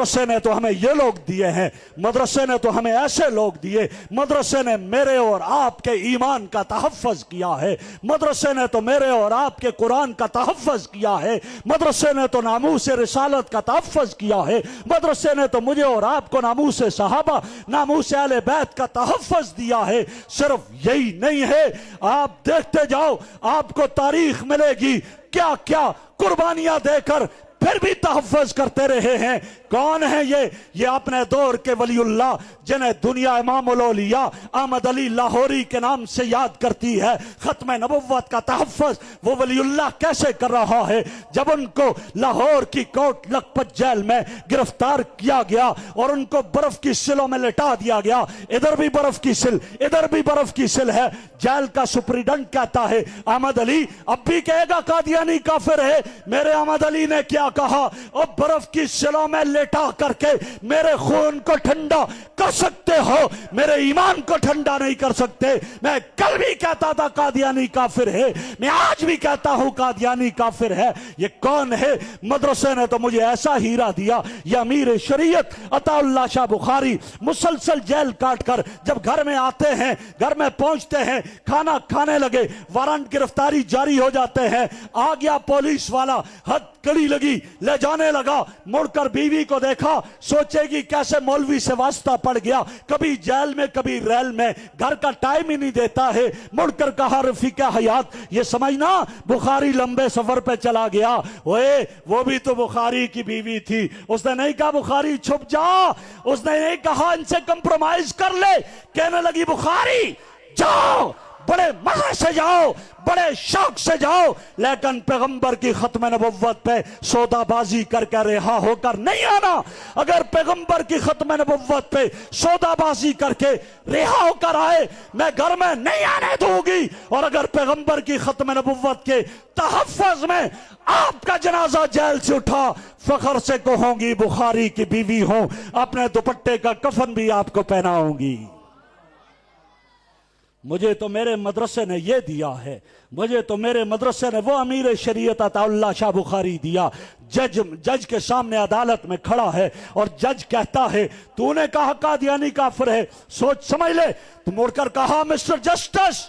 मदरसे ने तो हमें ये लोग दिए हैं, मदरसे ने तो हमें ऐसे लोग दिए, मदरसे ने मेरे और आपके ईमान का तहफ़्फ़ुज़ किया है, मदरसे ने तो मेरे और आपके कुरान का तहफ़्फ़ुज़ किया है, मदरसे ने तो नामूस रिसालत का तहफ़्फ़ुज़ किया है, मदरसे ने तो मुझे और आपको नामूस सहाबा, नामूस अहले बैत का तहफ़्फ़ुज़ दिया है। सिर्फ यही नहीं है, आप देखते जाओ, आपको तारीख मिलेगी क्या क्या कुर्बानियां देकर फिर भी तहफ़्फ़ुज़ करते रहे हैं। कौन है ये अपने दौर के वलीउल्लाह, जिन्हें दुनिया इमामुल औलिया अहमद अली लाहौरी के नाम से याद करती है। खत्म नबुव्वत का तहफ़्फ़ुज़ वो वलीउल्लाह कैसे कर रहा है, जब उनको लाहौर की कोट लखपत जेल में गिरफ्तार किया गया और उनको बर्फ की सिलों में लिटा दिया गया। इधर भी बर्फ की सिल, इधर भी बर्फ की सिल है। जेल का सुपरिटेंडेंट कहता है अहमद अली अब भी कहेगा कादियानी काफिर है। मेरे अहमद अली ने क्या कहा, और बर्फ की सिलों में लेटा करके मेरे खून को ठंडा कर सकते हो, मेरे ईमान को ठंडा नहीं कर सकते। मैं कल भी कहता था कादियानी काफिर है, मैं आज भी कहता हूं कादियानी काफिर है। ये कौन है? मदरसे ने तो मुझे ऐसा हीरा दिया। ये अमीर शरीयत अताउल्लाह शाह बुखारी मुसलसल जेल काट कर जब घर में आते हैं, घर में पहुंचते हैं, खाना खाने लगे, वारंट गिरफ्तारी जारी हो जाते हैं। आ गया पुलिस वाला, हद कड़ी लगी, ले जाने लगा, मुड़कर बीवी को देखा, सोचेगी कैसे मौलवी से वास्ता पड़ गया, कभी जेल में कभी रेल में, घर का टाइम ही नहीं देता है। मुड़कर कहा रफीका हयात, ये समझना बुखारी लंबे सफर पे चला गया। ओए वो भी तो बुखारी की बीवी थी, उसने नहीं कहा बुखारी छुप जा, उसने नहीं कहा इनसे कंप्रोमाइज कर ले। कहने लगी बुखारी जाओ, बड़े मजे से जाओ, बड़े शौक से जाओ, लेकिन पैगंबर की खत्म नबुव्वत पे सौदाबाजी करके रिहा होकर नहीं आना। अगर पैगंबर की खत्म नबुव्वत पे सौदाबाजी करके रिहा होकर आए, मैं घर में नहीं आने दूंगी। और अगर पैगंबर की खत्म नबुव्वत के तहफ़्फ़ुज़ में आपका जनाजा जेल से उठा, फखर से कहूंगी बुखारी की बीवी हो, अपने दुपट्टे का कफन भी आपको पहनाऊंगी। मुझे तो मेरे मदरसे ने यह दिया है, मुझे तो मेरे मदरसे ने वो अमीर शरीयत अताउल्लाह शाह बुखारी दिया। जज के सामने अदालत में खड़ा है और जज कहता है तूने कहा कादियानी काफिर है, सोच समझ ले। तो मुड़कर कहा मिस्टर जस्टिस,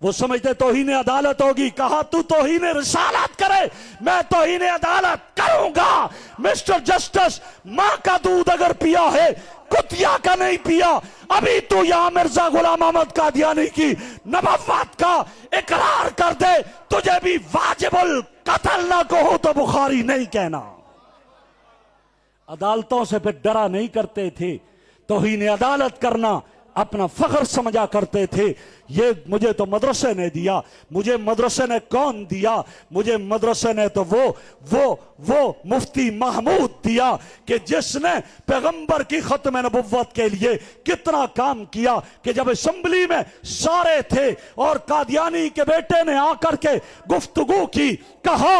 वो समझते तौहीन अदालत होगी, कहा तू तौहीन रिसालत करे, मैं तौहीन अदालत करूंगा। मिस्टर जस्टिस, मां का दूध अगर पिया है, कुतिया का नहीं पिया। अभी तू यहां मिर्जा गुलाम अहमद कादियानी की नबुव्वत का इकरार कर दे, तुझे भी वाजिबुल कत्ल ना कहो तो बुखारी नहीं कहना। अदालतों से फिर डरा नहीं करते थे, तौहीन अदालत करना अपना फख्र समझा करते थे। ये मुझे तो मदरसे ने दिया। मुझे मदरसे ने कौन दिया? मुझे मदरसे ने तो वो मुफ्ती महमूद दिया कि जिसने पैगंबर की खत्म नबुव्वत के लिए कितना काम किया कि जब असेंबली में सारे थे और कादियानी के बेटे ने आकर के गुफ्तगू की, कहा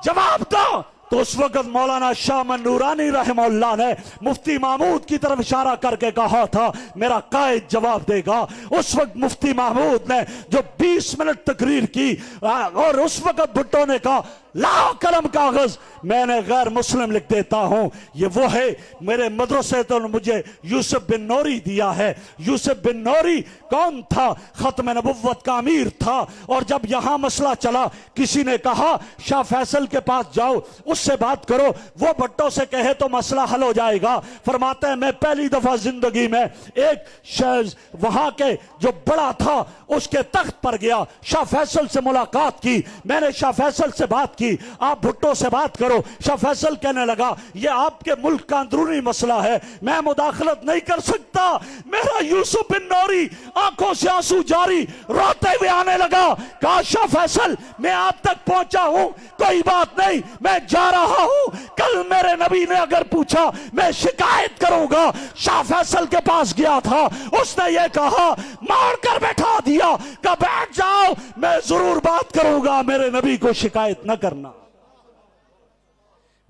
जवाब दो, तो उस वक्त मौलाना शाह नूरानी रहमहुल्लाह ने मुफ्ती महमूद की तरफ इशारा करके कहा था मेरा कायद जवाब देगा। उस वक्त मुफ्ती महमूद ने जो 20 मिनट तकरीर की, और उस वक्त भुट्टो ने कहा लाओ कलम कागज, मैंने गैर मुस्लिम लिख देता हूं। ये वो है मेरे मदरसे तो मुझे यूसुफ बिन नौरी दिया है। यूसुफ बिन नौरी कौन था? खत्म नबुव्वत का अमीर था। और जब यहां मसला चला, किसी ने कहा शाह फैसल के पास जाओ, उससे बात करो, वो भट्टो से कहे तो मसला हल हो जाएगा। फरमाते हैं मैं पहली दफा जिंदगी में एक वहां के जो बड़ा था उसके तख्त पर गया, शाह फैसल से मुलाकात की। मैंने शाह फैसल से बात की, आप भुट्टो से बात करो। शाह फैसल कहने लगा ये आपके मुल्क का अंदरूनी मसला है, मैं मुदाखलत नहीं कर सकता। मेरा यूसुफ बिन नौरी आंखों से आंसू जारी रोते हुए आने लगा। कहा शाह फैसल मैं आप तक पहुंचा हूं, कोई बात नहीं, मैं जा रहा हूं। कल मेरे नबी ने अगर पूछा मैं शिकायत करूंगा। शाह फैसल के पास गया था, उसने ये कहा मार कर बैठा दिया, कहा बैठ जाओ, मैं जरूर बात करूंगा, मेरे नबी को शिकायत न करना।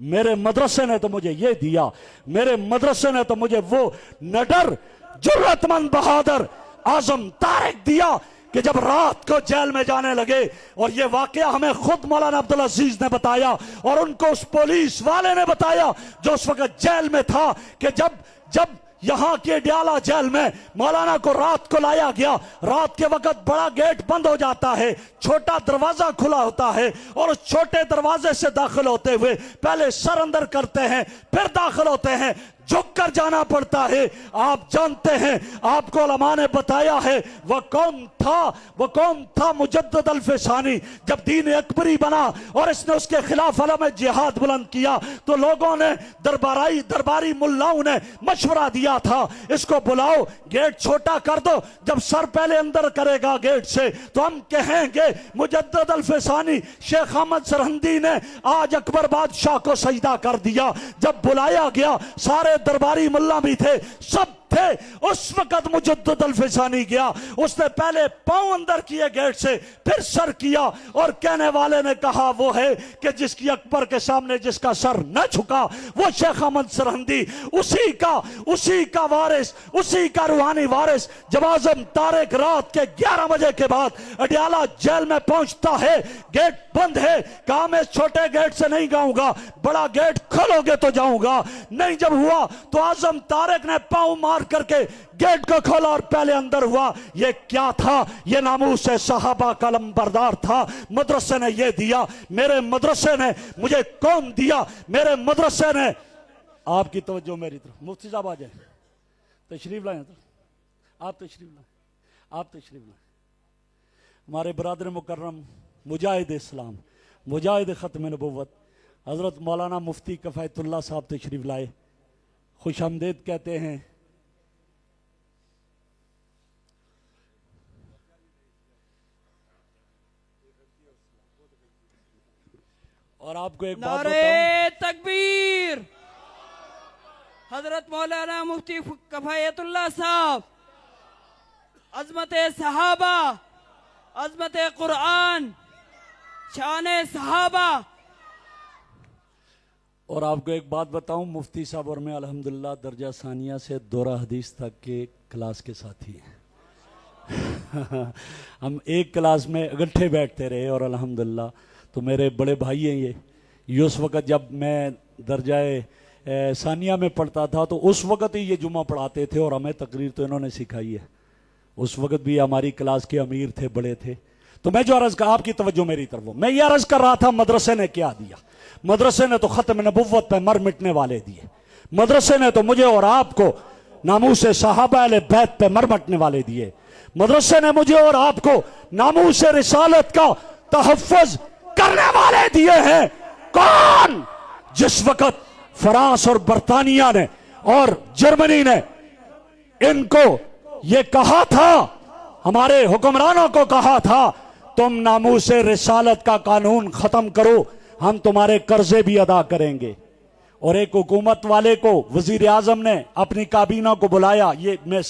मेरे मदरसे ने तो मुझे ये दिया, मेरे मदरसे ने तो मुझे वो नडर जुर्रतमंद बहादुर आजम तारिक दिया کہ جب رات کو جیل میں جانے لگے، اور یہ واقعہ ہمیں خود مولانا عبد العزیز نے بتایا اور ان کو اس پولیس والے نے بتایا جو اس وقت جیل میں تھا، کہ جب یہاں کے ڈیالہ جیل میں مولانا کو رات کو لایا گیا، رات کے وقت بڑا گیٹ بند ہو جاتا ہے، چھوٹا دروازہ کھلا ہوتا ہے، اور اس چھوٹے دروازے سے داخل ہوتے ہوئے پہلے سر اندر کرتے ہیں، پھر داخل ہوتے ہیں، جھک کر جانا پڑتا ہے۔ آپ جانتے ہیں، آپ کو علماء نے بتایا ہے، وہ کون تھا مجدد الفسانی۔ جب دین اکبری بنا اور اس نے اس کے خلاف علم جہاد بلند کیا تو لوگوں نے درباری ملاؤں نے مشورہ دیا تھا، اس کو بلاؤ، گیٹ چھوٹا کر دو، جب سر پہلے اندر کرے گا گیٹ سے تو ہم کہیں گے مجدد الفسانی شیخ احمد سرہندی نے آج اکبر بادشاہ کو سجدہ کر دیا۔ جب بلایا گیا، سارے درباری ملا بھی تھے، سب تھے، اس وقت مجدد الفسانی گیا، اس نے پہلے پاؤں اندر کیے گیٹ سے، پھر سر کیا، اور کہنے والے نے کہا وہ ہے کہ جس کی اکبر کے سامنے جس کا سر نہ جھکا وہ شیخ احمد سرہندی، اسی کا وارث، اسی کا روحانی وارث۔ جب اعظم طارق رات کے 11 بجے کے بعد اڈیالہ جیل میں پہنچتا ہے، گیٹ بند ہے، کہا میں چھوٹے گیٹ سے نہیں جاؤں گا، بڑا گیٹ کھولو گے تو جاؤں گا۔ نہیں جب ہوا تو اعظم طارق نے پاؤں مار کر کے گیٹ کو کھولا اور پہلے اندر ہوا۔ یہ کیا تھا؟ یہ ناموس صحابہ کا علم بردار تھا۔ مدرسے نے یہ دیا، میرے مدرسے نے مجھے کون دیا؟ میرے مدرسے نے۔ آپ کی توجہ میری طرف، مفتی صاحب آ جائیں، تشریف لائیں، آپ تشریف لائیں۔ ہمارے برادر مکرم مجاہد اسلام، مجاہد ختم نبوت حضرت مولانا مفتی کفایت اللہ صاحب تشریف لائے، خوش آمدید کہتے ہیں۔ اور آپ کو ایک بات بتاؤں، نعرہ تکبیر! حضرت مولانا مفتی کفایت اللہ صاحب، عظمت صحابہ، عظمت قرآن، شان صحابہ۔ اور آپ کو ایک بات بتاؤں، مفتی صاحب اور میں الحمدللہ درجہ ثانیہ سے دورہ حدیث تک کے کلاس کے ساتھی ہیں۔ ہم ایک کلاس میں اکٹھے بیٹھتے رہے، اور الحمدللہ تو میرے بڑے بھائی ہیں یہ اس وقت جب میں درجہ ثانیہ میں پڑھتا تھا تو اس وقت ہی یہ جمعہ پڑھاتے تھے، اور ہمیں تقریر تو انہوں نے سکھائی ہے۔ اس وقت بھی ہماری کلاس کے امیر تھے، بڑے تھے۔ تو میں جو عرض کر، آپ کی توجہ میری طرف ہو، میں یہ عرض کر رہا تھا مدرسے نے کیا دیا۔ مدرسے نے تو ختم نبوت پہ مر مٹنے والے دیے، مدرسے نے تو مجھے اور آپ کو ناموس صحابہ اہل بیت پہ مر مٹنے والے دیے، مدرسے نے مجھے اور آپ کو ناموس رسالت کا تحفظ کرنے والے دیے ہیں۔ کون؟ جس وقت فرانس اور برطانیہ نے اور جرمنی نے ان کو یہ کہا تھا، ہمارے حکمرانوں کو کہا تھا تم ناموس رسالت کا قانون ختم کرو، ہم تمہارے قرضے بھی ادا کریں گے، اور ایک حکومت والے کو وزیر اعظم نے اپنی کابینہ کو بلایا، یہ میں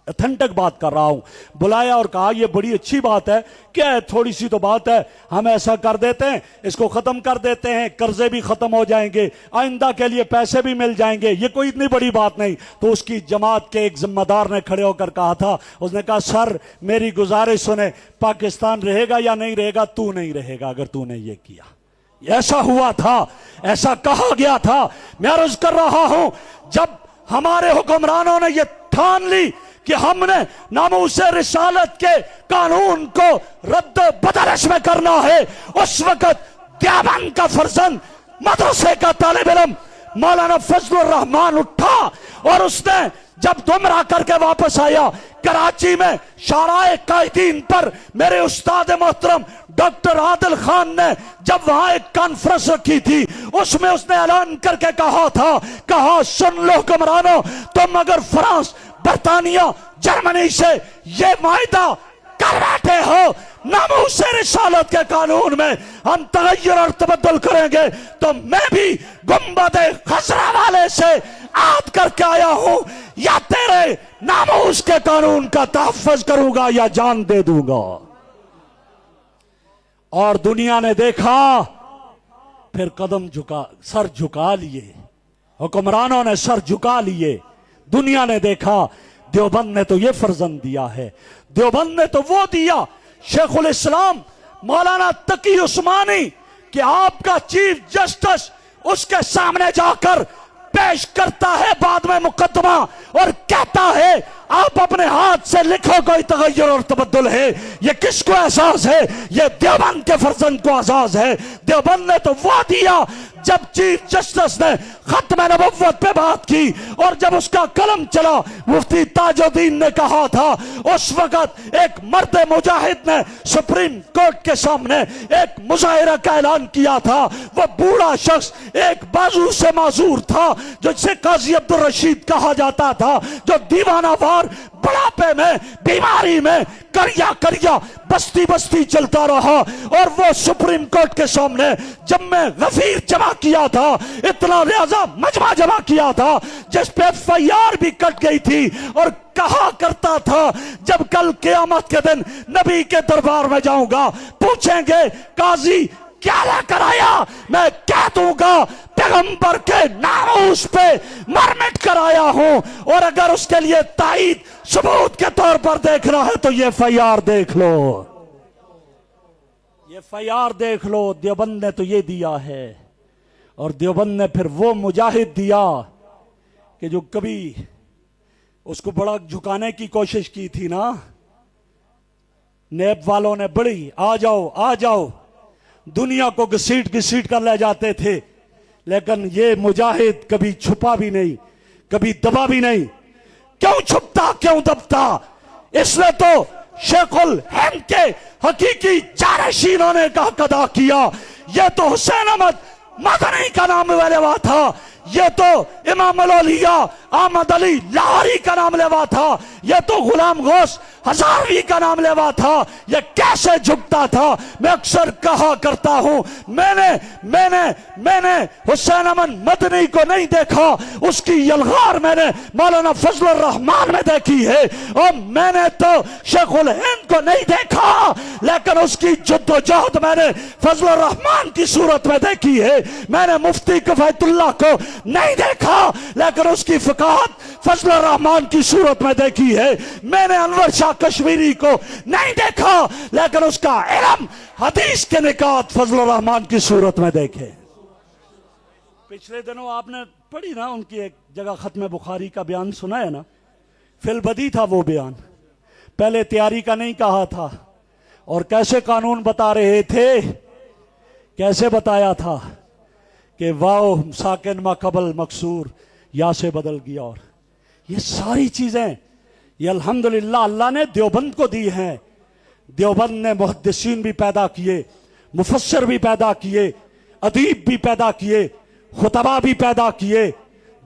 اتھنٹک بات کر رہا ہوں، بلایا اور کہا یہ بڑی اچھی بات ہے، کیا ہے تھوڑی سی تو بات ہے، ہم ایسا کر دیتے ہیں، اس کو ختم کر دیتے ہیں، قرضے بھی ختم ہو جائیں گے، آئندہ کے لیے پیسے بھی مل جائیں گے، یہ کوئی اتنی بڑی بات نہیں۔ تو اس کی جماعت کے ایک ذمہ دار نے کھڑے ہو کر کہا تھا، اس نے کہا سر میری گزارش سنیں، پاکستان رہے گا یا نہیں رہے گا، تو نہیں رہے گا اگر تو نے یہ کیا۔ ایسا ہوا تھا، ایسا کہا گیا تھا۔ میں عرض کر رہا ہوں، جب ہمارے حکمرانوں نے یہ ٹھان لی کہ ہم نے ناموس رسالت کے قانون کو رد و بدل اس میں کرنا ہے، اس وقت دیوبند کا فرزند، مدرسے کا طالب علم مولانا فضل الرحمان اٹھا، اور اس نے جب گمراہ کر کے واپس آیا، کراچی میں شارع قائدین پر میرے استاد محترم ڈاکٹر عادل خان نے جب وہاں ایک کانفرنس رکھی تھی، اس میں اس نے اعلان کر کے کہا تھا، کہا سن لو حکمرانوں، تم اگر فرانس، برطانیہ، جرمنی سے یہ معاہدہ کر بیٹھے ہو ناموس رسالت کے قانون میں ہم تغیر اور تبدل کریں گے، تو میں بھی گنبد خضرا والے سے عہد کر کے آیا ہوں، یا تیرے ناموس کے قانون کا تحفظ کروں گا یا جان دے دوں گا۔ اور دنیا نے دیکھا، پھر قدم جھکا، سر جھکا لیے، حکمرانوں نے سر جھکا لیے، دنیا نے دیکھا، देवबंद ने तो ये फर्जंद दिया है, देवबंद ने तो वो दिया। शेखुल इस्लाम मौलाना तकी उस्मानी कि आपका चीफ जस्टिस उसके सामने जाकर पेश करता है बाद में मुकदमा और कहता है आप अपने हाथ से लिखो कोई तगय्युर और तबद्दुल है। ये किसको एहसास है? ये देवबंद के फर्जंद को एहसास है। देवबंद ने तो वो दिया जब चीफ जस्टिस ने खत्म नबुव्वत पे बात की और जब उसका कलम चला, मुफ्ती ताजुद्दीन ने कहा था, उस वक्त एक मर्द मुजाहिद ने सुप्रीम कोर्ट के सामने एक मुजाहिरा का ऐलान किया था। वो बूढ़ा शख्स एक बाजू से माजूर था जिसे काजी अब्दुल रशीद कहा जाता था, जो दीवानावार बुढ़ापे में बीमारी में करिया करिया बस्ती बस्ती चलता रहा। और वो सुप्रीम कोर्ट के सामने जब मैं गफीर जमा किया था, इतना लिहाजा मजमा जमा किया था जिस पे FIR भी कट गई थी, और कहा करता था जब कल क़यामत के दिन नबी के दरबार में जाऊंगा, पूछेंगे काजी क्या लेकर आया, मैं कह दूंगा पैगंबर के नामूस पे मर मिट कर आया हूं। और अगर उसके लिए ताईद सबूत के तौर पर देखना है तो ये FIR देख लो, ये FIR देख लो। देवबंद ने तो ये दिया है। और देवबंद ने फिर वो मुजाहिद दिया कि जो कभी उसको बड़ा झुकाने की कोशिश की थी ना, नेब वालों ने बड़ी आ जाओ आ जाओ, दुनिया को घसीट घसीट कर ले जाते थे, लेकिन ये मुजाहिद कभी छुपा भी नहीं, कभी दबा भी नहीं। क्यों छुपता, क्यों दबता? इसने तो शेखुल हिंद के हकीकी जारशीनों ने का अदा किया। ये तो हुसैन अहमद मदनी का नाम लेवा था, ये तो इमाम अल-औलिया अहमद अली लाहौरी का नाम लेवा था, ये तो गुलाम गौस हजारवी का नाम लेवा था। ये कैसे झुकता था? मैं अक्सर कहा करता हूं, मैंने हुसैन अहमद मदनी को नहीं देखा, उसकी यलगार मैंने मौलाना फजलुर रहमान में देखी है। और मैंने तो शेखुल हिंद को नहीं देखा, लेकिन उसकी जद्दोजहद मैंने फजलुर रहमान की सूरत में देखी है। मैंने मुफ्ती किफायतुल्लाह को नहीं देखा, लेकिन उसकी फ़क़ाहत फजलुर रहमान की सूरत में देखी है। मैंने अनवर शाह कश्मीरी को नहीं देखा, लेकिन उसका इल्म हदीस के निकात फजलुर रहमान की सूरत में देखे। पिछले दिनों आपने पढ़ी ना, उनकी एक जगह खत्म बुखारी का बयान सुना है ना, फिलबदी था वो बयान, पहले तैयारी का नहीं कहा था। और कैसे कानून बता रहे थे, कैसे बताया था कि वाओ साकिन माकबल मकसूर या से बदल गया। और ये सारी चीजें ये अल्हम्दुलिल्लाह अल्लाह ने देवबंद को दी हैं। देवबंद ने मुहद्दिसीन भी पैदा किए, मुफस्सिर भी पैदा किए, अदीब भी पैदा किए, खुतबा भी पैदा किए।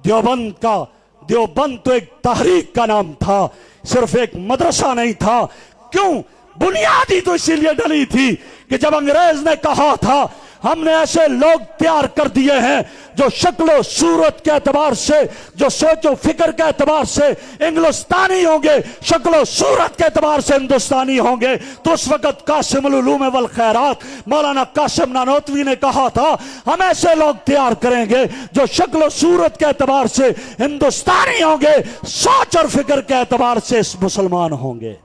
देवबंद तो एक तहरीक का नाम था, सिर्फ एक मदरसा नहीं था। क्यों? बुनियादी तो इसीलिए डली थी कि जब अंग्रेज ने कहा था हमने ऐसे लोग तैयार कर दिए हैं जो शक्लो सूरत के एतबार से, जो सोचो फिक्र के एतबार से इंग्लिस्तानी होंगे, शक्लो सूरत के एतबार से हिंदुस्तानी होंगे। तो उस वक्त कासिमुल उलूम वल खैरात मौलाना कासिम नानोतवी ने कहा था हम ऐसे लोग तैयार करेंगे जो शक्लो सूरत के एतबार से हिंदुस्तानी होंगे, सोच और फिक्र के एतबार से मुसलमान होंगे।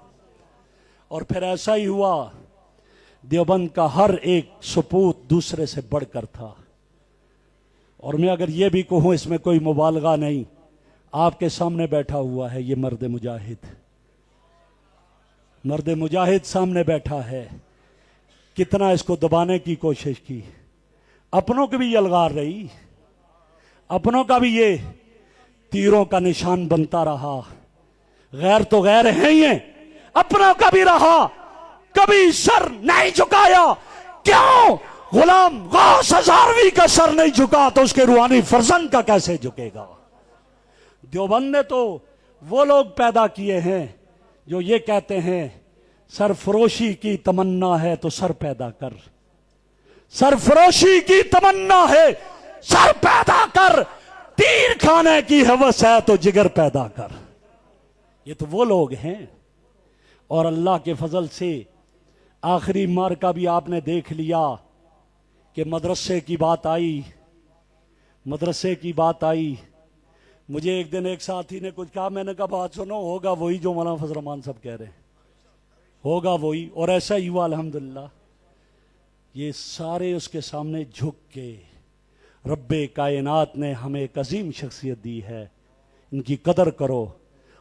और फिर ऐसा ही हुआ। देवबंद का हर एक सपूत दूसरे से बढ़कर था। और मैं अगर ये भी कहूं, इसमें कोई मुबालगा नहीं, आपके सामने बैठा हुआ है ये मर्द मुजाहिद सामने बैठा है। कितना इसको दबाने की कोशिश की, अपनों की भी यलगार रही, अपनों का भी ये तीरों का निशान बनता रहा। गैर तो गैर है ही है, अपनों का भी रहा, कभी सर नहीं झुकाया। क्यों? गुलाम गौस हजारवी का सर नहीं झुका तो उसके रूहानी फर्जंद का कैसे झुकेगा? देवबंद ने तो वो लोग पैदा किए हैं जो ये कहते हैं सरफरोशी की तमन्ना है तो सर पैदा कर, सरफरोशी की तमन्ना है सर पैदा कर, तीर खाने की हवस है तो जिगर पैदा कर। ये तो वो लोग हैं। और अल्लाह के फजल से आखिरी मार्का भी आपने देख लिया कि मदरसे की बात आई, مجھے ایک دن ایک ساتھی نے کچھ کہا، میں نے کہا بات سنو، ہوگا وہی جو مولانا فضل الرحمان صاحب کہہ رہے ہیں، ہوگا وہی، اور ایسا ہی ہوا الحمدللہ۔ یہ سارے اس کے سامنے جھک کے، رب کائنات نے ہمیں ایک عظیم شخصیت دی ہے، ان کی قدر کرو،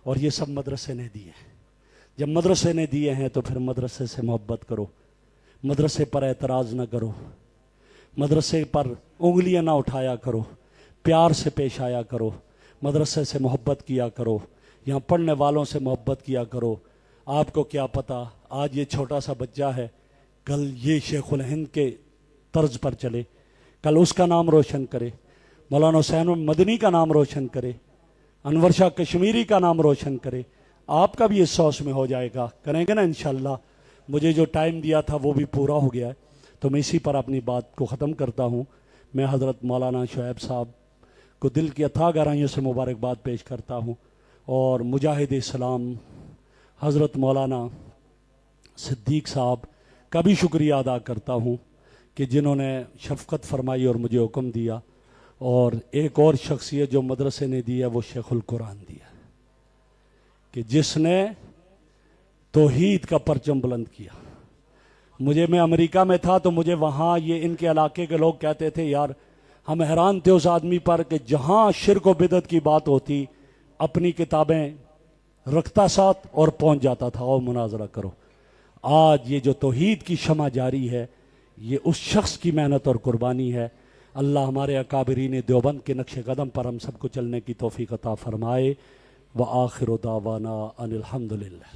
اور یہ سب مدرسے نے دیے ہیں۔ جب مدرسے نے دیے ہیں تو پھر مدرسے سے محبت کرو، مدرسے پر اعتراض نہ کرو، مدرسے پر انگلیاں نہ اٹھایا کرو، پیار سے پیش آیا کرو، مدرسے سے محبت کیا کرو، یہاں پڑھنے والوں سے محبت کیا کرو۔ آپ کو کیا پتہ، آج یہ چھوٹا سا بچہ ہے، کل یہ شیخ الہند کے طرز پر چلے، کل اس کا نام روشن کرے، مولانا حسین مدنی کا نام روشن کرے، انور شاہ کشمیری کا نام روشن کرے، آپ کا بھی اس سوچ میں ہو جائے گا، کریں گے نا انشاءاللہ۔ مجھے جو ٹائم دیا تھا وہ بھی پورا ہو گیا ہے، تو میں اسی پر اپنی بات کو ختم کرتا ہوں۔ میں حضرت مولانا شعیب صاحب کو دل کی اتھاہ گہرائیوں سے مبارکباد پیش کرتا ہوں، اور مجاہد اسلام حضرت مولانا صدیق صاحب کا بھی شکریہ ادا کرتا ہوں کہ جنہوں نے شفقت فرمائی اور مجھے حکم دیا۔ اور ایک اور شخصیت جو مدرسے نے دی ہے وہ شیخ القرآن دیا، کہ جس نے توحید کا پرچم بلند کیا۔ میں امریکہ میں تھا تو مجھے وہاں یہ ان کے علاقے کے لوگ کہتے تھے، یار ہم حیران تھے اس آدمی پر کہ جہاں شرک و بدعت کی بات ہوتی اپنی کتابیں رکھتا ساتھ اور پہنچ جاتا تھا، اور مناظرہ کرو۔ آج یہ جو توحید کی شمع جاری ہے، یہ اس شخص کی محنت اور قربانی ہے۔ اللہ ہمارے اکابرین دیوبند کے نقش قدم پر ہم سب کو چلنے کی توفیق عطا فرمائے۔ وآخر دعوانا ان الحمدللہ۔